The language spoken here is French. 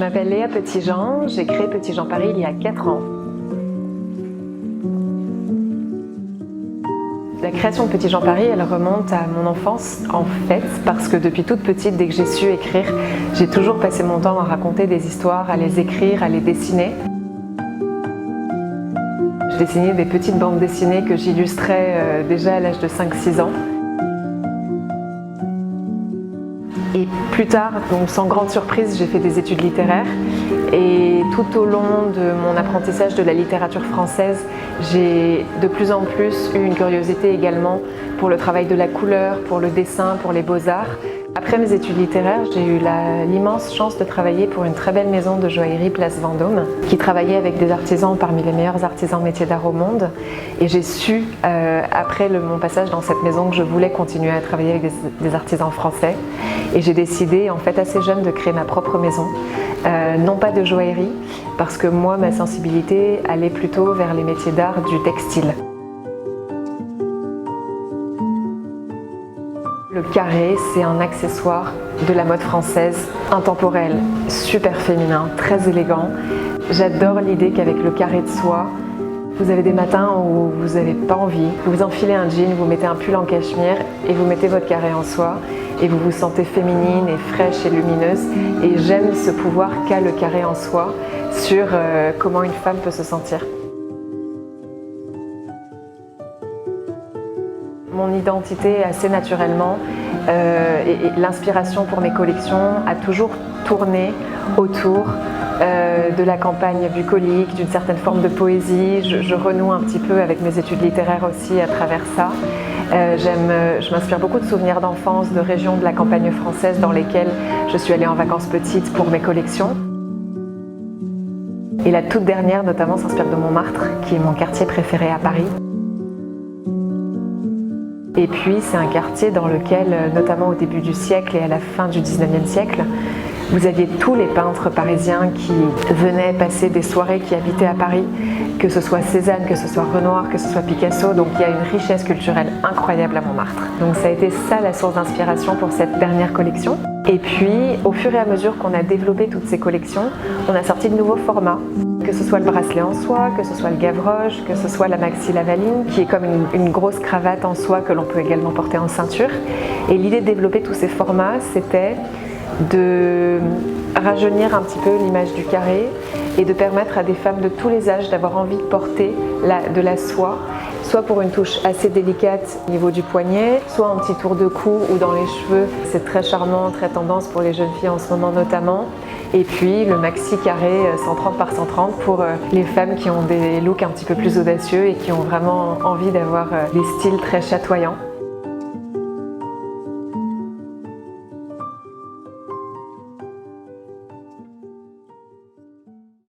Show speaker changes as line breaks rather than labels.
Je m'appelle Léa Petitjean, j'ai créé Petitjean Paris il y a 4 ans. La création de Petitjean Paris, elle remonte à mon enfance en fait, parce que depuis toute petite, dès que j'ai su écrire, j'ai toujours passé mon temps à raconter des histoires, à les écrire, à les dessiner. Je dessinais des petites bandes dessinées que j'illustrais déjà à l'âge de 5-6 ans. Et plus tard, donc sans grande surprise, j'ai fait des études littéraires et tout au long de mon apprentissage de la littérature française, j'ai de plus en plus eu une curiosité également pour le travail de la couleur, pour le dessin, pour les beaux-arts. Après mes études littéraires, j'ai eu l'immense chance de travailler pour une très belle maison de joaillerie Place Vendôme qui travaillait avec des artisans parmi les meilleurs artisans métiers d'art au monde. Et j'ai su, après mon passage dans cette maison, que je voulais continuer à travailler avec des artisans français. Et j'ai décidé, en fait assez jeune, de créer ma propre maison. Non pas de joaillerie, parce que moi, ma sensibilité allait plutôt vers les métiers d'art du textile. Le carré, c'est un accessoire de la mode française, intemporel, super féminin, très élégant. J'adore l'idée qu'avec le carré de soie, vous avez des matins où vous n'avez pas envie, vous enfilez un jean, vous mettez un pull en cachemire et vous mettez votre carré en soie et vous vous sentez féminine et fraîche et lumineuse. Et j'aime ce pouvoir qu'a le carré en soie sur comment une femme peut se sentir. Mon identité, assez naturellement, et l'inspiration pour mes collections a toujours tourné autour de la campagne bucolique, d'une certaine forme de poésie. Je renoue un petit peu avec mes études littéraires aussi à travers ça. Je m'inspire beaucoup de souvenirs d'enfance, de régions de la campagne française dans lesquelles je suis allée en vacances petites pour mes collections. Et la toute dernière notamment s'inspire de Montmartre, qui est mon quartier préféré à Paris. Et puis c'est un quartier dans lequel, notamment au début du siècle et à la fin du 19e siècle, vous aviez tous les peintres parisiens qui venaient passer des soirées, qui habitaient à Paris, que ce soit Cézanne, que ce soit Renoir, que ce soit Picasso. Donc il y a une richesse culturelle incroyable à Montmartre. Donc ça a été ça la source d'inspiration pour cette dernière collection. Et puis au fur et à mesure qu'on a développé toutes ces collections, on a sorti de nouveaux formats. Que ce soit le bracelet en soie, que ce soit le gavroche, que ce soit la maxi lavaline, qui est comme une grosse cravate en soie que l'on peut également porter en ceinture. Et l'idée de développer tous ces formats, c'était de rajeunir un petit peu l'image du carré et de permettre à des femmes de tous les âges d'avoir envie de porter de la soie, soit pour une touche assez délicate au niveau du poignet, soit en petit tour de cou ou dans les cheveux. C'est très charmant, très tendance pour les jeunes filles en ce moment notamment. Et puis le maxi carré 130 par 130 pour les femmes qui ont des looks un petit peu plus audacieux et qui ont vraiment envie d'avoir des styles très chatoyants.